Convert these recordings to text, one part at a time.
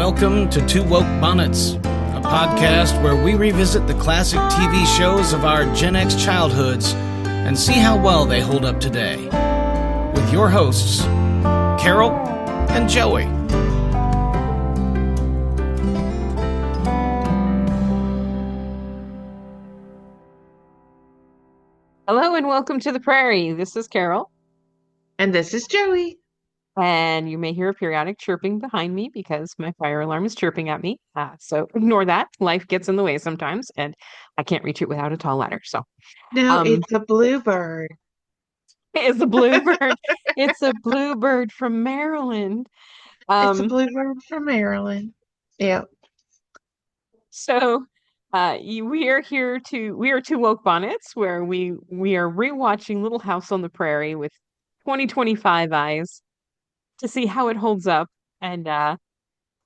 Welcome to Two Woke Bonnets, a podcast where we revisit the classic TV shows of our Gen X childhoods and see how well they hold up today. With your hosts, Carol and Joey. Hello and welcome to the Prairie. This is Carol. And this is Joey. And you may hear a periodic chirping behind me because my fire alarm is chirping at me. So ignore that. Life gets in the way sometimes, and I can't reach it without a tall ladder. So no, it's a bluebird. It's a bluebird. It's a bluebird from Maryland. It's a bluebird from Maryland. Yeah. So we are Two Woke Bonnets, where we are rewatching Little House on the Prairie with 2025 eyes to see how it holds up and how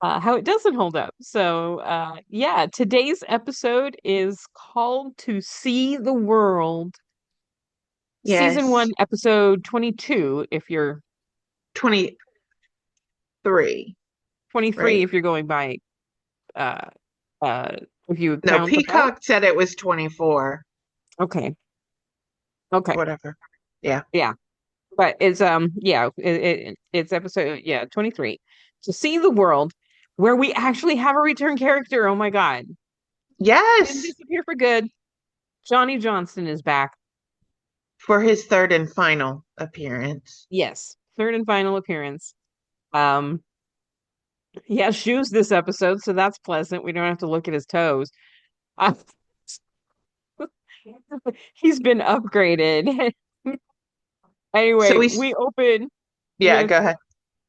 it doesn't hold up. So today's episode is called To See the World. Yes. Season 1, episode 22, if you're 23. 23, right? If you're going by if you no, Peacock said it was 24. Okay. Whatever. Yeah. But it's it's episode 23. To See the World, where we actually have a return character. Oh my God. Yes. Didn't disappear for good. Johnny Johnston is back. For his third and final appearance. Yes, third and final appearance. He has shoes this episode, so that's pleasant. We don't have to look at his toes. He's been upgraded. Anyway, so we open. Yeah, go ahead.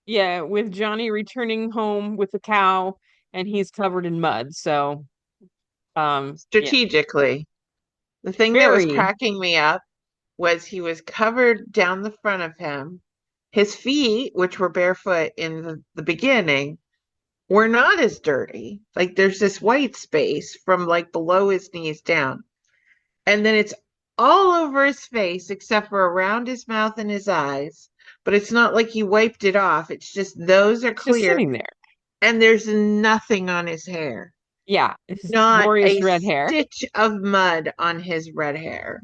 Yeah, with Johnny returning home with the cow, and he's covered in mud. So, strategically, the thing that was cracking me up was he was covered down the front of him. His feet, which were barefoot in the beginning, were not as dirty. Like there's this white space from like below his knees down. And then it's all over his face except for around his mouth and his eyes. But it's not like he wiped it off. It's just those are clear. Just sitting there. And there's nothing on his hair. Yeah. It's not glorious a red hair. Stitch of mud on his red hair.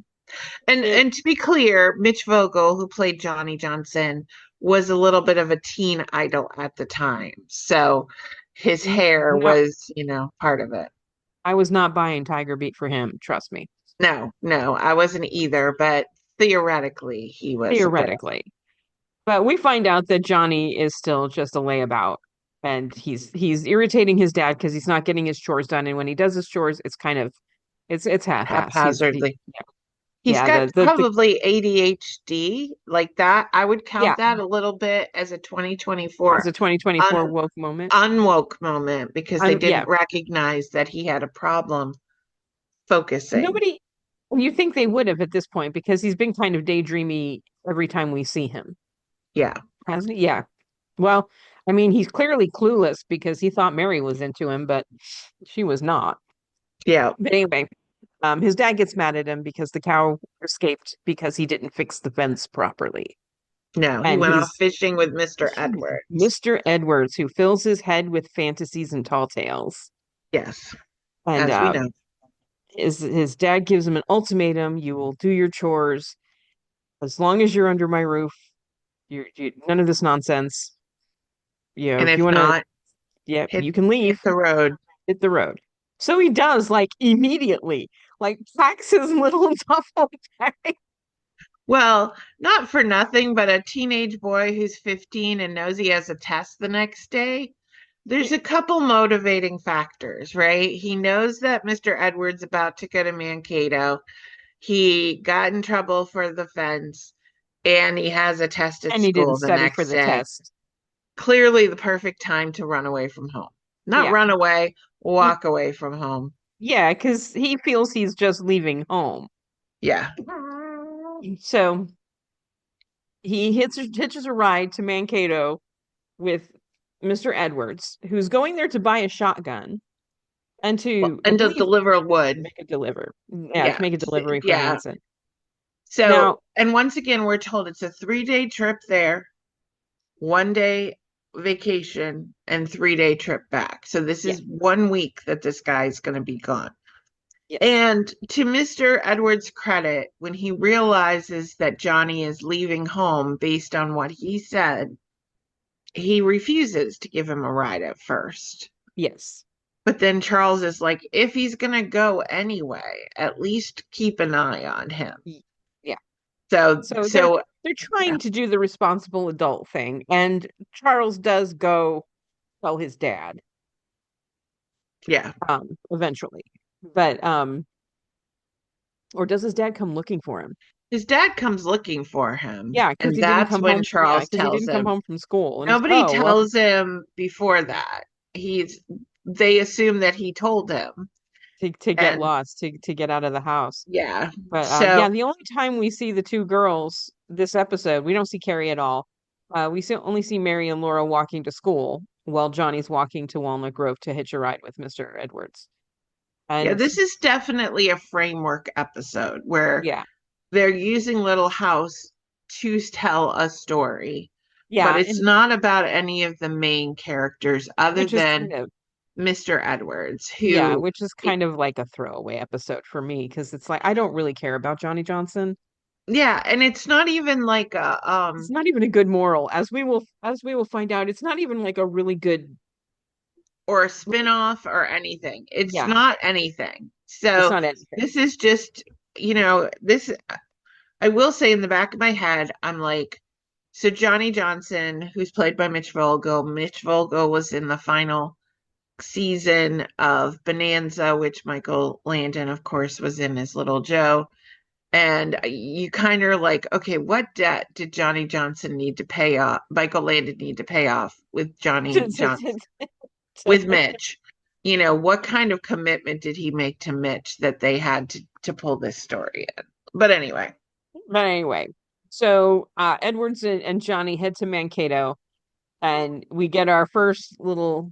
And to be clear, Mitch Vogel, who played Johnny Johnson, was a little bit of a teen idol at the time. So his hair was, part of it. I was not buying Tiger Beat for him. Trust me. No, I wasn't either. But theoretically, he was. Theoretically. But we find out that Johnny is still just a layabout. And he's irritating his dad because he's not getting his chores done. And when he does his chores, it's kind of, it's haphazardly. He's got probably ADHD like that. I would count that a little bit as a 2024. As a 2024 woke moment. Unwoke moment because they didn't recognize that he had a problem focusing. You think they would have at this point because he's been kind of daydreamy every time we see him. Yeah. Hasn't he? Yeah. Well, I mean, he's clearly clueless because he thought Mary was into him, but she was not. Yeah. But anyway. His dad gets mad at him because the cow escaped because he didn't fix the fence properly. No, he went off fishing with Mr. Edwards. Mr. Edwards, who fills his head with fantasies and tall tales. Yes, and as we know. His dad gives him an ultimatum: you will do your chores as long as you're under my roof. You none of this nonsense. And if you not, you can leave. Hit the road. So he does, like, immediately, like, packs his little duffel bag. Well, not for nothing, but a teenage boy who's 15 and knows he has a test the next day, there's a couple motivating factors, right? He knows that Mr. Edwards about to go to Mankato. He got in trouble for the fence, and he has a test at school the next day. Test. Clearly the perfect time to run away from home. Not run away, walk away from home. Yeah, because he feels he's just leaving home. Yeah. So he hitches a ride to Mankato with Mr. Edwards, who's going there to buy a shotgun and to deliver wood. Make a delivery for Hanson. So now, and once again, we're told it's a 3-day trip there, 1 day vacation and 3-day trip back. So this is 1 week that this guy's going to be gone. Yes. And to Mr. Edwards' credit, when he realizes that Johnny is leaving home based on what he said, he refuses to give him a ride at first. Yes. But then Charles is like, if he's going to go anyway, at least keep an eye on him. Yeah. So they're trying to do the responsible adult thing. And Charles does go tell his dad. Yeah. Eventually. But or does his dad come looking for him? His dad comes looking for him. Yeah, because and he didn't that's come when home. Charles Because he tells didn't come him. home from school. And Nobody tells him before that. They assume that he told him to get lost, to get out of the house. Yeah. But So the only time we see the two girls this episode, we don't see Carrie at all. We only see Mary and Laura walking to school while Johnny's walking to Walnut Grove to hitch a ride with Mr. Edwards. And yeah, this is definitely a framework episode where yeah, they're using Little House to tell a story. Yeah, but it's not about any of the main characters other than Mr. Edwards, who which is kind of like a throwaway episode for me because it's like I don't really care about Johnny Johnson. Yeah, and it's not even like a it's not even a good moral, as we will find out. It's not even like a really good or a spin-off or anything. It's Yeah. not anything. It's So not anything. this is just, this, I will say in the back of my head, I'm like, so Johnny Johnson, who's played by Mitch Vogel was in the final season of Bonanza, which Michael Landon, of course, was in as Little Joe. And you kind of like, okay, what debt did Johnny Johnson need to pay off? Michael Landon need to pay off with Johnny Johnson, with Mitch? What kind of commitment did he make to Mitch that they had to pull this story in? But anyway. So Edwards and Johnny head to Mankato, and we get our first little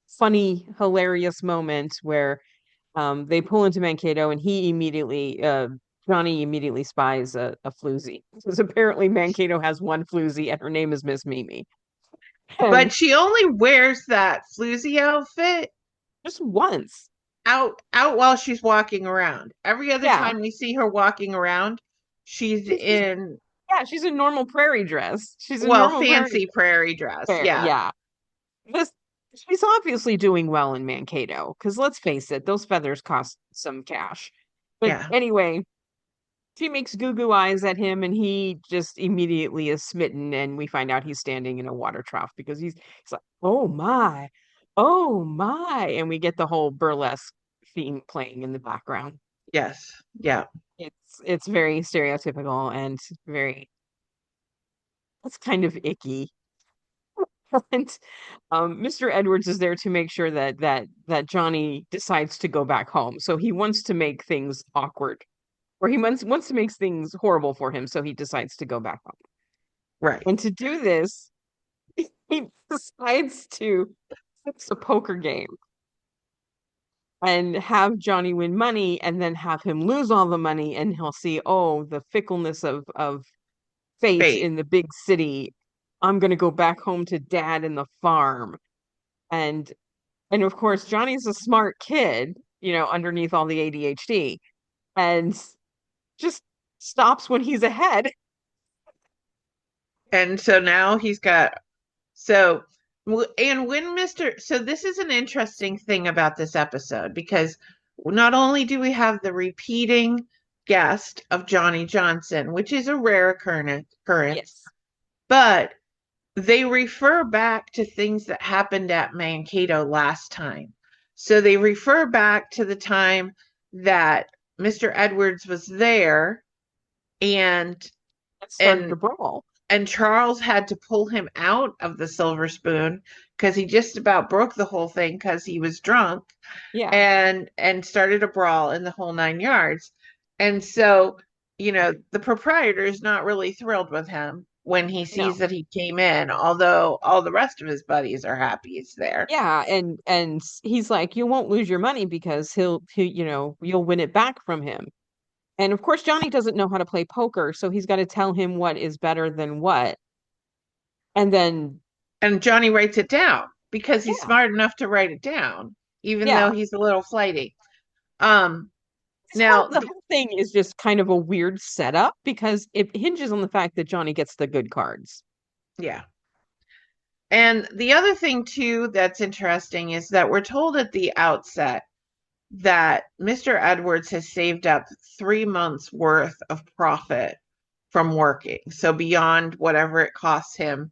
funny, hilarious moment where they pull into Mankato, and Johnny immediately spies a floozy, because apparently Mankato has one floozy, and her name is Miss Mimi. But she only wears that floozy outfit just once out while she's walking around. Every other time we see her walking around, she's in she's in normal prairie dress. She's in fancy prairie dress. Yeah. She's obviously doing well in Mankato, because let's face it, those feathers cost some cash. But anyway, she makes goo-goo eyes at him, and he just immediately is smitten, and we find out he's standing in a water trough because he's like, oh my, and we get the whole burlesque theme playing in the background. Yes. Yeah. It's very stereotypical and that's kind of icky. And Mr. Edwards is there to make sure that Johnny decides to go back home. So he wants to make things awkward, or he wants to make things horrible for him. So he decides to go back home. Right. And to do this, he decides to fix a poker game and have Johnny win money, and then have him lose all the money, and he'll see, the fickleness of fate in the big city. I'm going to go back home to Dad in the farm. And of course, Johnny's a smart kid, underneath all the ADHD, and just stops when he's ahead. And so now he's got, so this is an interesting thing about this episode, because not only do we have the repeating guest of Johnny Johnson, which is a rare occurrence, but they refer back to things that happened at Mankato last time. So they refer back to the time that Mr. Edwards was there and started to brawl. And Charles had to pull him out of the Silver Spoon because he just about broke the whole thing because he was drunk. Yeah. And started a brawl in the whole 9 yards. And so, the proprietor is not really thrilled with him when he sees that he came in, although all the rest of his buddies are happy he's there. Yeah, and he's like, you won't lose your money because you'll win it back from him. And of course, Johnny doesn't know how to play poker, so he's got to tell him what is better than what. And Johnny writes it down because he's yeah. smart enough to write it down, even though Yeah. he's a little flighty. Whole Now, the whole thing is just kind of a weird setup because it hinges on the fact that Johnny gets the good cards. yeah. And the other thing too that's interesting is that we're told at the outset that Mr. Edwards has saved up 3 months worth of profit from working. So beyond whatever it costs him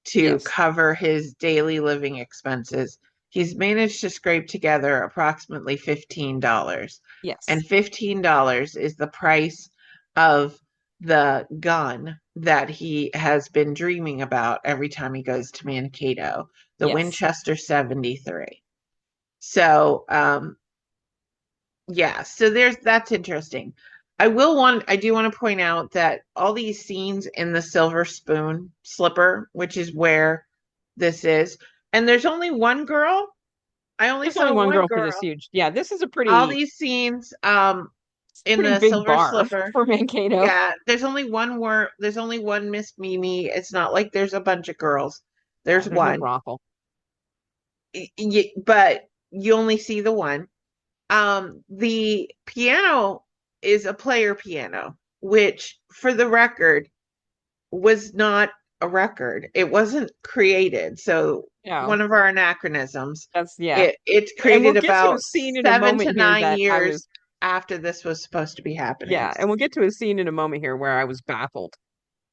to Yes. cover his daily living expenses, he's managed to scrape together approximately $15. Yes. And $15 is the price of the gun that he has been dreaming about every time he goes to Mankato, the Yes. Winchester 73. So, yeah, so that's interesting. I do want to point out that all these scenes in the Silver Spoon slipper, which is where this is, and there's only one girl. I only There's only saw one one girl for this girl. huge. Yeah, this is a All pretty these scenes in pretty the big Silver bar Slipper. for Mankato. Yeah, there's only one Miss Mimi. It's not like there's a bunch of girls. Yeah, There's there's no one. brothel. But you only see the one. The piano is a player piano, which, for the record, was not a record. It wasn't created. So Yeah, one of our anachronisms. that's yeah. It's And we'll created get to a about scene in a 7 to moment here 9 that I years was after this was supposed to be happening. yeah, and we'll get to a scene in a moment here where I was baffled.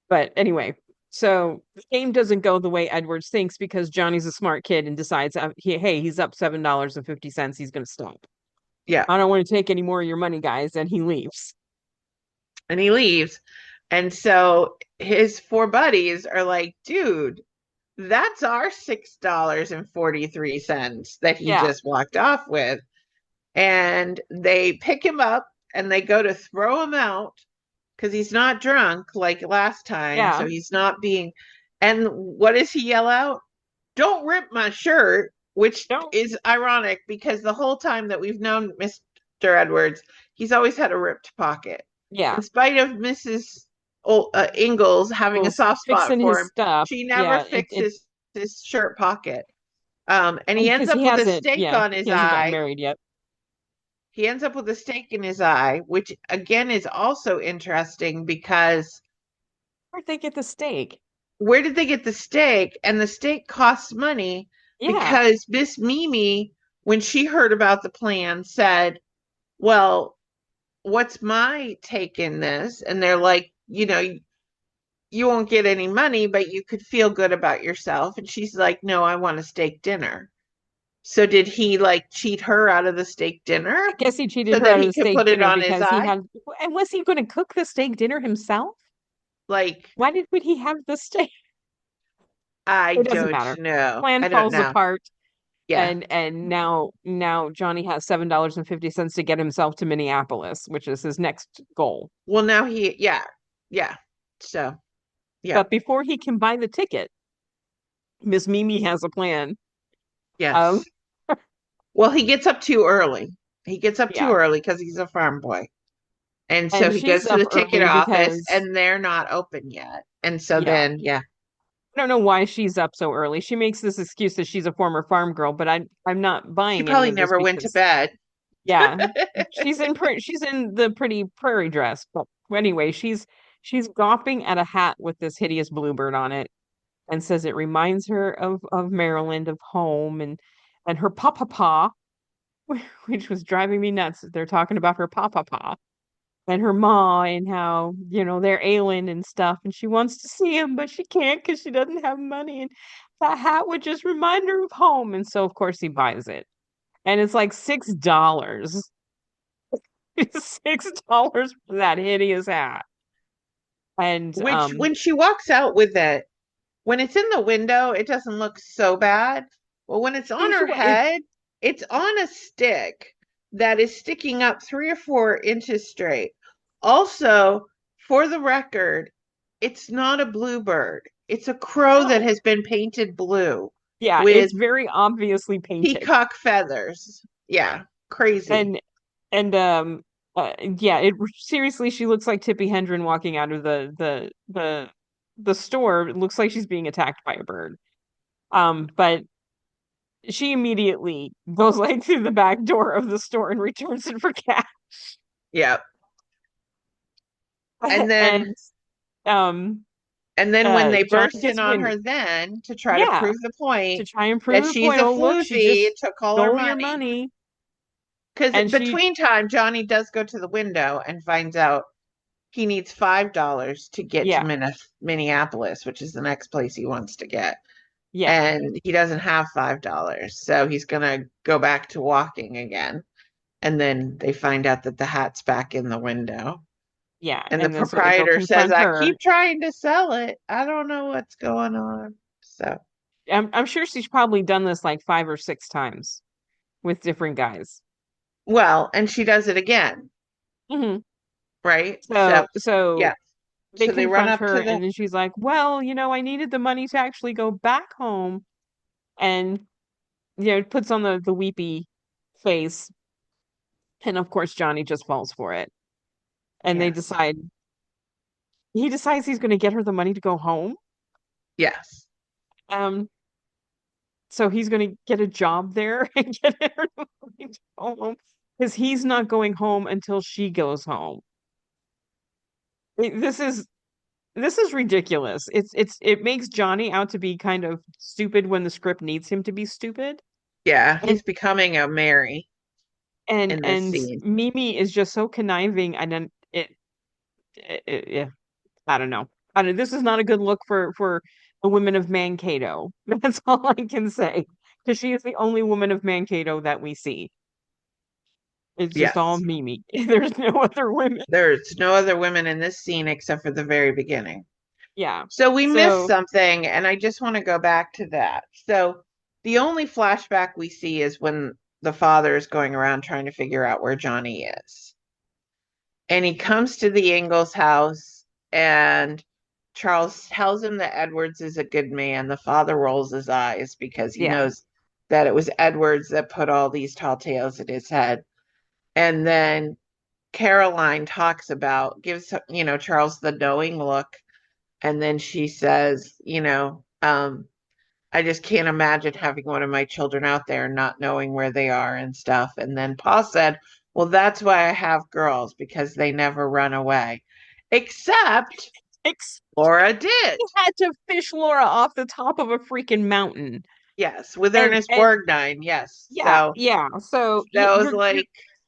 But anyway, so the game doesn't go the way Edwards thinks because Johnny's a smart kid and decides hey, he's up $7.50. He's going to stop. Yeah. I don't want to take any more of your money, guys, and he leaves. And he leaves. And so his four buddies are like, dude, that's our $6.43 that he Yeah, just walked off with. And they pick him up and they go to throw him out because he's not drunk like last time. yeah. So he's not being. And what does he yell out? Don't rip my shirt, which Don't is ironic because the whole time that we've known Mr. Edwards, he's always had a ripped pocket. yeah. In spite of Mrs. Ingalls having a Goes soft spot fixing for his him, stuff. she never Yeah, it fixes his shirt pocket. And he and ends because up with a stake on he his hasn't gotten eye. married yet. He ends up with a stake in his eye, which again is also interesting because Where'd they get the steak? where did they get the stake? And the stake costs money Yeah, because Miss Mimi, when she heard about the plan, said, well, what's my take in this? And they're like, you won't get any money, but you could feel good about yourself. And she's like, no, I want a steak dinner. So did he like cheat her out of the steak dinner I guess he cheated so her that out of he the could steak put it dinner on his because he eye? had. And was he going to cook the steak dinner himself? Like, Would he have the steak? I It doesn't don't matter. know. Plan I don't falls know. apart, Yeah. and now Johnny has $7.50 to get himself to Minneapolis, which is his next goal. Well, now yeah, yeah. So, yeah, But before he can buy the ticket, Miss Mimi has a plan. Um, yes. Well, he gets up too early. He gets up too yeah, early because he's a farm boy. And so and he she's goes to up the ticket early office because and they're not open yet. And so yeah, then, yeah, I don't know why she's up so early. She makes this excuse that she's a former farm girl, but I'm not she buying any probably of this never went to because bed. yeah, she's in the pretty prairie dress. But anyway, she's gawping at a hat with this hideous bluebird on it and says it reminds her of Maryland, of home and her papa, which was driving me nuts. They're talking about her papa and her ma and how, they're ailing and stuff and she wants to see him, but she can't because she doesn't have money. And that hat would just remind her of home. And so of course he buys it. And it's like $6. $6 for that hideous hat. And Which, when she walks out with it, when it's in the window, it doesn't look so bad. Well, when it's on her head, it's on a stick that is sticking up 3 or 4 inches straight. Also, for the record, it's not a bluebird. It's a crow that has been painted blue yeah, with it's very obviously painted. peacock feathers. Yeah, crazy. And yeah, it seriously, she looks like Tippi Hedren walking out of the the store. It looks like she's being attacked by a bird. But she immediately goes like through the back door of the store and returns it for cash. Yeah. And then And um and then when they Johnny burst in gets on winded. her then to try to Yeah, prove the to point try and that prove the she's point. a Oh, look, she floozy, just it took all her stole your money. money. Because And she, between time, Johnny does go to the window and finds out he needs $5 to get yeah, to Minneapolis, which is the next place he wants to get. yeah, And he doesn't have $5. So he's going to go back to walking again. And then they find out that the hat's back in the window. yeah. And the And then so they go proprietor says, confront I her. keep trying to sell it. I don't know what's going on. So, I'm sure she's probably done this like 5 or 6 times with different guys. well, and she does it again, Hmm. right? So, Yeah. they So they run confront up her, to the, and then she's like, "Well, I needed the money to actually go back home," and puts on the weepy face, and of course Johnny just falls for it, and yes, he decides he's going to get her the money to go home. yes, Um, so he's going to get a job there and get her the money to go home because he's not going home until she goes home. This is ridiculous. It makes Johnny out to be kind of stupid when the script needs him to be stupid. yeah. And He's becoming a Mary and in this and scene. Mimi is just so conniving, and then yeah, I don't know. I don't This is not a good look for the women of Mankato. That's all I can say. Because she is the only woman of Mankato that we see. It's just all Yes. Mimi. There's no other women. There's no other women in this scene except for the very beginning. Yeah. So we missed So something, and I just want to go back to that. So the only flashback we see is when the father is going around trying to figure out where Johnny is. And he comes to the Ingalls house, and Charles tells him that Edwards is a good man. The father rolls his eyes because he yeah. knows that it was Edwards that put all these tall tales in his head. And then Caroline gives, Charles the knowing look. And then she says, I just can't imagine having one of my children out there and not knowing where they are and stuff. And then Paul said, well, that's why I have girls, because they never run away. Except Laura did. He had to fish Laura off the top of a freaking mountain. Yes, with And Ernest Borgnine. Yes. yeah, yeah. So that was your like,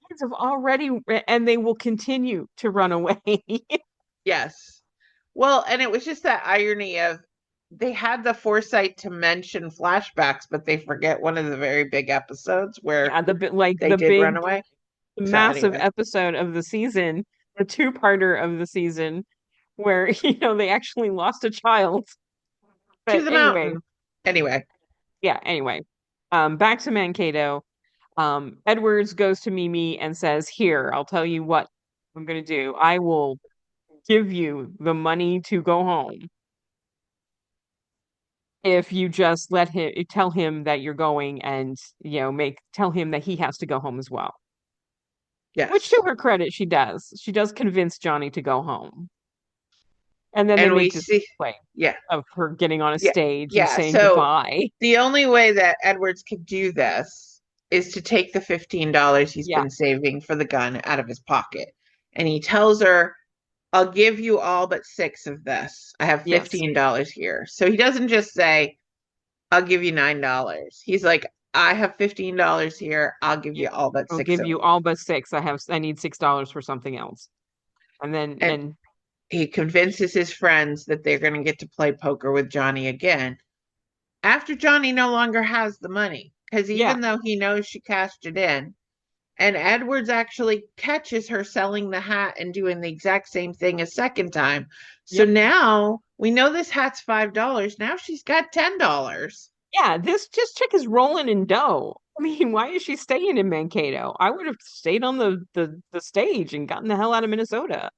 kids have already, and they will continue to run away. yes. Well, and it was just that irony of they had the foresight to mention flashbacks, but they forget one of the very big episodes where Yeah, they the did run big away. So massive anyway, episode of the season, the two-parter of the season, where they actually lost a child. to But the anyway, mountain. Anyway, yeah, anyway. Back to Mankato. Edwards goes to Mimi and says, "Here, I'll tell you what I'm gonna do. I will give you the money to go home if you just tell him that you're going, and make tell him that he has to go home as well." Which, yes. to her credit, she does. She does convince Johnny to go home. And then they And we make this see, play yeah, of her getting on a yeah, stage and yeah. saying So goodbye. the only way that Edwards could do this is to take the $15 he's Yeah, been saving for the gun out of his pocket. And he tells her, I'll give you all but six of this. I have yes. $15 here. So he doesn't just say, I'll give you $9. He's like, I have $15 here. I'll give you all but I'll six give of you it. all but six. I need $6 for something else. And And he convinces his friends that they're going to get to play poker with Johnny again after Johnny no longer has the money. Because yeah, even though he knows she cashed it in, and Edwards actually catches her selling the hat and doing the exact same thing a second time. So yep. now we know this hat's $5. Now she's got $10. Yeah, this just chick is rolling in dough. I mean, why is she staying in Mankato? I would have stayed on the stage and gotten the hell out of Minnesota.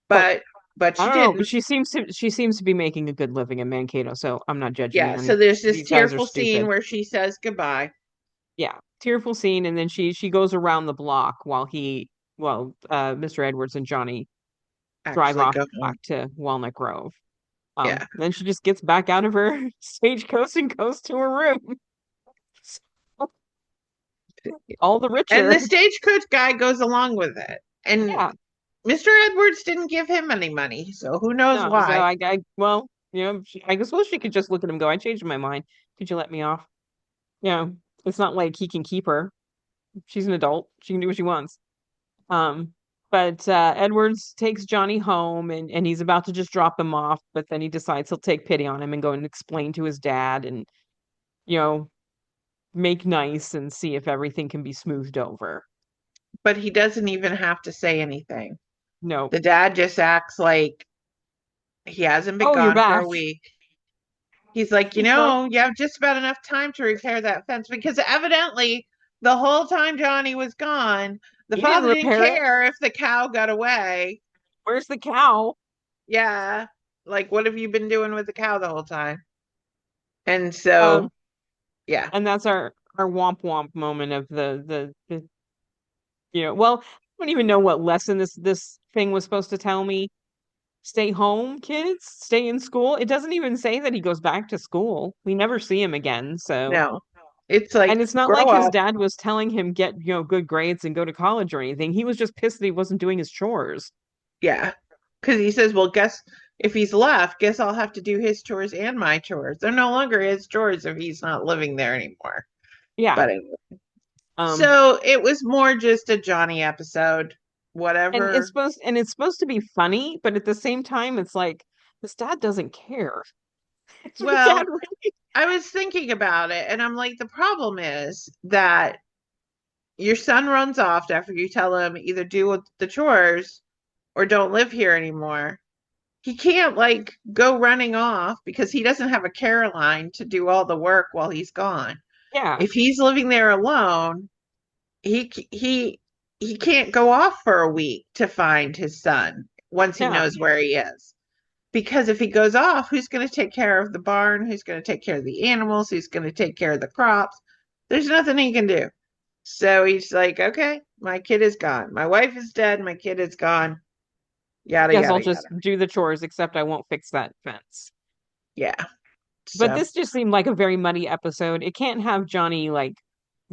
But But I she don't know, but didn't. she seems to be making a good living in Mankato, so I'm not judging Yeah, the so honey. there's this These guys are tearful scene stupid. where she says goodbye. Yeah, tearful scene, and then she goes around the block Mr. Edwards and Johnny drive Actually off go home. back to Walnut Grove. Yeah. Then she just gets back out of her stagecoach and goes to her room. All the And richer. the stagecoach guy goes along with it. And Yeah. Mr. Edwards didn't give him any money, so who knows No, so why. well, I guess she could just look at him and go, I changed my mind. Could you let me off? It's not like he can keep her. She's an adult. She can do what she wants. Um, but Edwards takes Johnny home and he's about to just drop him off, but then he decides he'll take pity on him and go and explain to his dad and, you know, make nice and see if everything can be smoothed over. But he doesn't even have to say anything. No. The dad just acts like he hasn't been Oh, you're gone for back. a week. He's like, you have just about enough time to repair that fence because evidently the whole time Johnny was gone, the He didn't father didn't repair it. care if the cow got away. Where's the cow? Yeah. Like, what have you been doing with the cow the whole time? And so, Um, yeah. and that's our womp womp moment of well, I don't even know what lesson this thing was supposed to tell me. Stay home, kids, stay in school. It doesn't even say that he goes back to school. We never see him again, so. No. It's like, And it's not grow like his up. dad was telling him get, good grades and go to college or anything. He was just pissed that he wasn't doing his chores. Yeah. Because he says, well, guess if he's left, guess I'll have to do his chores and my chores. They're no longer his chores if he's not living there anymore. Yeah. But anyway. Um, So it was more just a Johnny episode. and Whatever. it's supposed to be funny, but at the same time, it's like this dad doesn't care. The dad Well, really. I was thinking about it and I'm like, the problem is that your son runs off after you tell him either do the chores or don't live here anymore. He can't like go running off because he doesn't have a Caroline to do all the work while he's gone. Yeah. If he's living there alone, he can't go off for a week to find his son once he Yeah. knows where he is. Because if he goes off, who's going to take care of the barn? Who's going to take care of the animals? Who's going to take care of the crops? There's nothing he can do. So he's like, okay, my kid is gone. My wife is dead. My kid is gone. Yada, Guess I'll yada, just yada. do the chores, except I won't fix that fence. Yeah. But So, this just seemed like a very muddy episode. It can't have Johnny like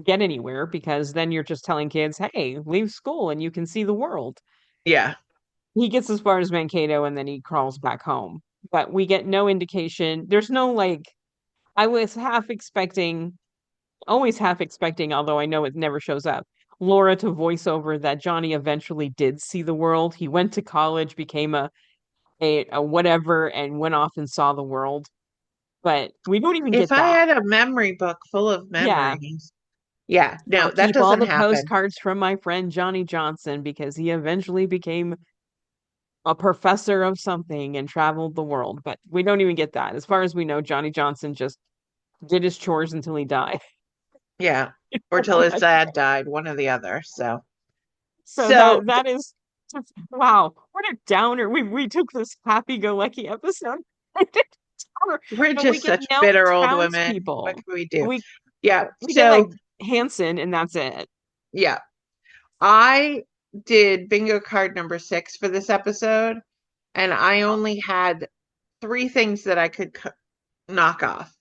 get anywhere because then you're just telling kids, hey, leave school and you can see the world. yeah. He gets as far as Mankato and then he crawls back home. But we get no indication. There's no like, I was always half expecting, although I know it never shows up, Laura to voice over that Johnny eventually did see the world. He went to college, became a whatever, and went off and saw the world. But we don't even If get I that. had a memory book full of Yeah. memories, yeah, no, I'll that keep all doesn't the happen. postcards from my friend Johnny Johnson because he eventually became a professor of something and traveled the world. But we don't even get that. As far as we know, Johnny Johnson just did his chores until he died. Yeah. Or till his dad died, one or the other. So, So so that is just, wow, what a downer. We took this happy-go-lucky episode. we're But we just get such no bitter old women. What townspeople. can we do? We Yeah. we get like So, Hanson and that's it. yeah, I did bingo card number 6 for this episode, and I only had 3 things that I could knock off.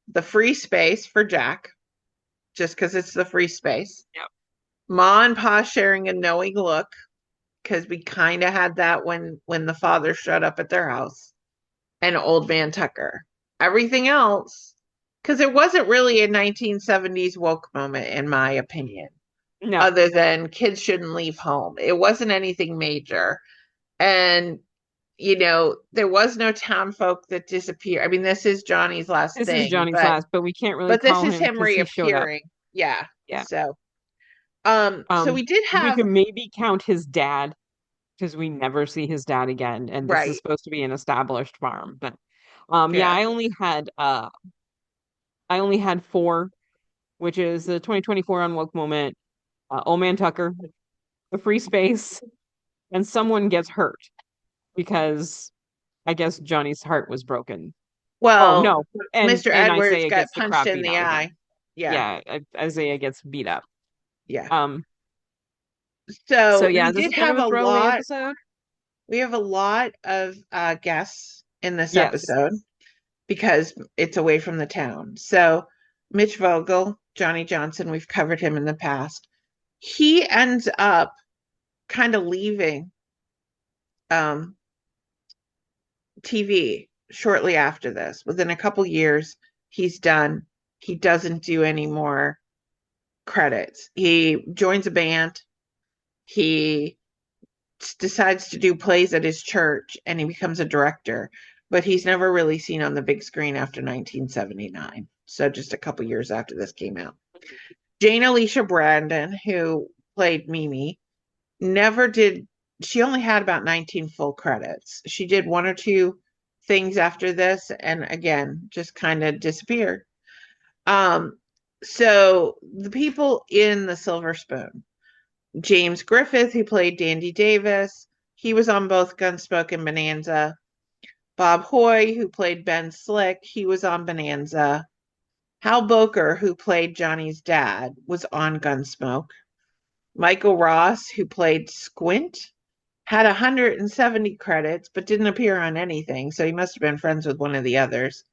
The free space for Jack, just because it's the free space. Yep. Ma and Pa sharing a knowing look, because we kind of had that when the father showed up at their house, and Old Man Tucker. Everything else, because it wasn't really a 1970s woke moment, in my opinion, No. other than kids shouldn't leave home. It wasn't anything major. And, there was no town folk that disappeared. I mean, this is Johnny's last This is thing, Johnny's but last, but we can't really this call is him him because he showed up. reappearing. Yeah. Yeah. So we did We have can maybe count his dad because we never see his dad again, and this is right. supposed to be an established farm. But yeah, Yeah. I only had four, which is the 2024 Unwoke moment, Old Man Tucker, the free space, and someone gets hurt because I guess Johnny's heart was broken. Oh Well, no, and Mr. and Edwards Isaiah got gets the punched crap in beat the out of him. eye. Yeah. Yeah, Isaiah gets beat up. Yeah. Um, so So yeah, we this did is kind have of a a throwaway lot. episode. We have a lot of guests in this Yes. episode because it's away from the town. So Mitch Vogel, Johnny Johnson, we've covered him in the past. He ends up kind of leaving TV shortly after this. Within a couple years, he's done. He doesn't do any more credits. He joins a band. He decides to do plays at his church and he becomes a director, but he's never really seen on the big screen after 1979. So just a couple years after this came out. Jane Alicia Brandon, who played Mimi, never did, she only had about 19 full credits. She did one or two things after this and again just kind of disappeared. So the people in the Silver Spoon, James Griffith, who played Dandy Davis, he was on both Gunsmoke and Bonanza. Bob Hoy, who played Ben Slick, he was on Bonanza. Hal Boker, who played Johnny's dad, was on Gunsmoke. Michael Ross, who played Squint, had 170 credits, but didn't appear on anything, so he must have been friends with one of the others.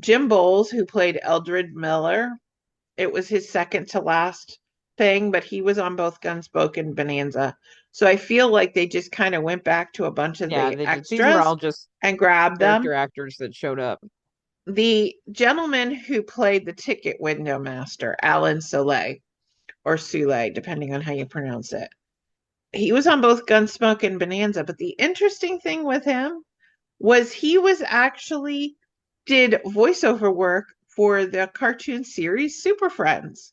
Jim Bowles, who played Eldred Miller, it was his second to last thing, but he was on both Gunsmoke and Bonanza. So I feel like they just kind of went back to a bunch of the These were extras all just and grabbed them. character actors that showed up. The gentleman who played the ticket window master, Alan Soleil, or Soleil, depending on how you pronounce it, he was on both Gunsmoke and Bonanza. But the interesting thing with him was he was actually did voiceover work for the cartoon series Super Friends.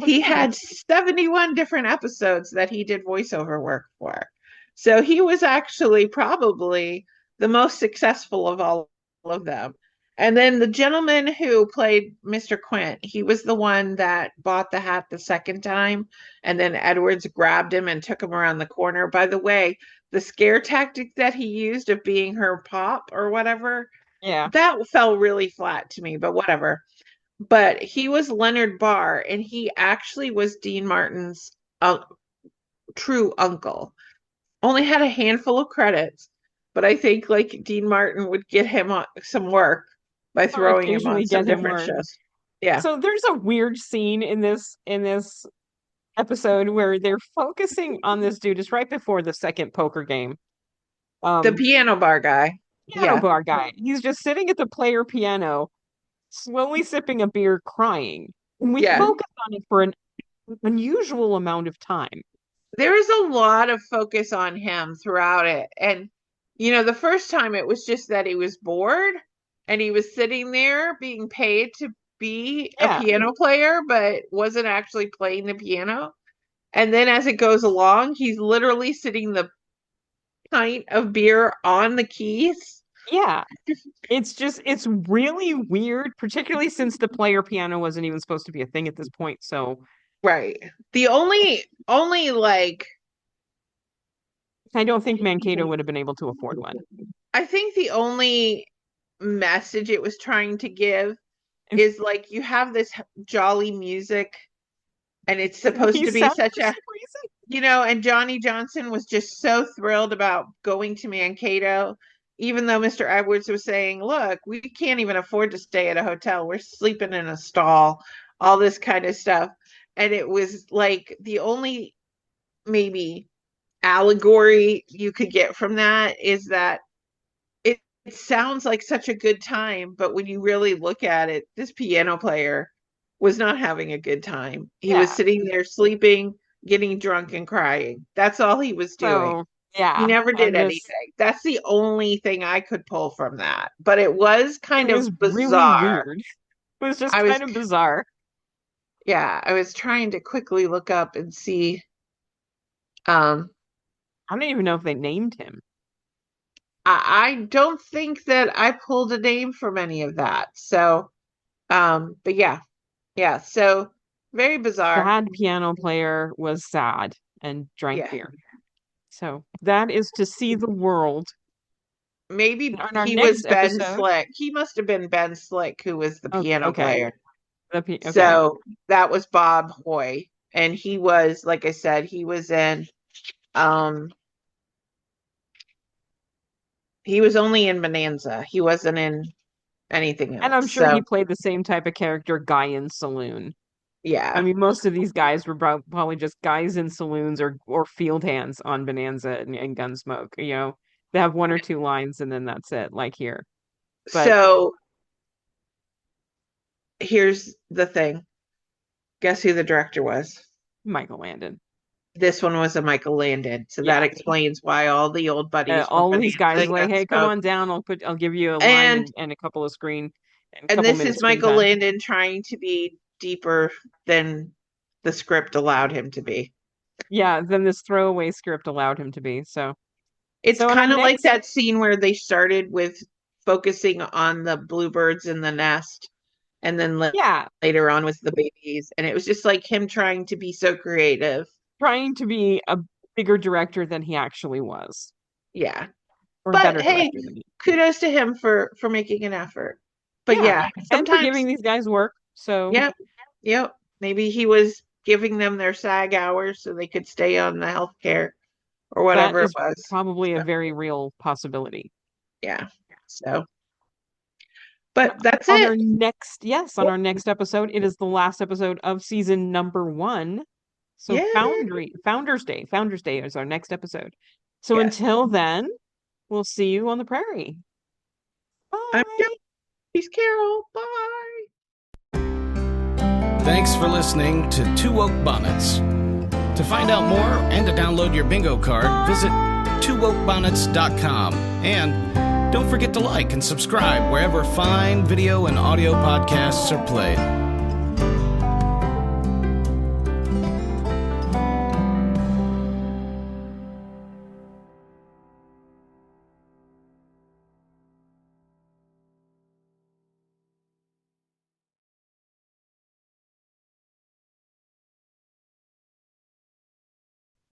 He had 71 different episodes that he did voiceover work for. So he was actually probably the most successful of all of them. And then the gentleman who played Mr. Quint, he was the one that bought the hat the second time. And then Edwards grabbed him and took him around the corner. By the way, the scare tactic that he used of being her pop or whatever, that fell really flat to me, but whatever. But he was Leonard Barr, and he actually was Dean Martin's true uncle. Only had a handful of credits, but I think like Dean Martin would get him some work by throwing him on some different shows. Yeah. So there's a weird scene in this episode where they're focusing on this dude. It's right before the second poker game. The piano bar guy. Bar guy. He's just sitting at the player piano, slowly sipping a beer, crying. And we focus on it for an unusual amount of time. There is a lot of focus on him throughout it. And, you know, the first time it was just that he was bored and he was sitting there being paid to be a piano player, but wasn't actually playing the piano. And then as it goes along, he's literally sitting the pint of beer on the keys. Yeah. It's really weird, particularly since the player piano wasn't even supposed to be a thing at this point. So right. The only like I don't think Mankato would have been able to afford one. I think the only message it was trying to give is like you have this jolly music and it's supposed to be such a you know, and Johnny Johnson was just so thrilled about going to Mankato, even though Mr. Edwards was saying, look, we can't even afford to stay at a hotel. We're sleeping in a stall, all this kind of stuff. And it was like the only maybe allegory you could get from that is that it sounds like such a good time, but when you really look at it, this piano player was not having a good time. He was sitting there sleeping, getting drunk and crying. That's all he was doing. He never did anything. That's the only thing I could pull from that. But it was kind of bizarre. Really weird. It was just kind of bizarre. Yeah, I was trying to quickly look up and see. I don't even know if they named him. I don't think that I pulled a name from any of that. So, but yeah. So very bizarre. Sad piano player was sad and drank beer. So that is To See the World. Maybe he was Ben Slick. He must have been Ben Slick who was the piano player. So that was Bob Hoy. And he was, like I said, he was in He was only in Bonanza. He wasn't in anything else. And I'm sure he played the same type of character, guy in saloon. Yeah. I mean, most of these guys were probably just guys in saloons or field hands on Bonanza and Gunsmoke. You know, they have one or two lines and then that's it, like here. But so here's the thing. Guess who the director was? Michael Landon. This one was a Michael Landon, so that explains why all the old buddies, all these guys are like, "Hey, come on down. I'll give you a line and a couple of screen." And this is Michael Landon trying to be deeper than the script allowed him to be. Yeah, than this throwaway script allowed him to be. So it's kind of like that scene where they started with focusing on the bluebirds in the nest, and then later on was the babies, and it was just like him trying to be so creative. Trying to be a bigger director than he actually was. Yeah. Or but hey, kudos to him for making an effort. But sometimes and for giving these guys work. So Yep. Maybe he was giving them their SAG hours so they could stay on the healthcare or whatever it was. Probably a very real possibility. Yeah. So but that's on it. On our next episode, it is the last episode of season number 1. So Founders Day is our next episode. So until then, we'll see you on the prairie. Bye. Peace, Carol. Bye. Thanks for listening to Two Woke Bonnets. To find out more and to download your bingo card, visit twowokebonnets.com. And don't forget to like and subscribe wherever fine video and audio podcasts are played.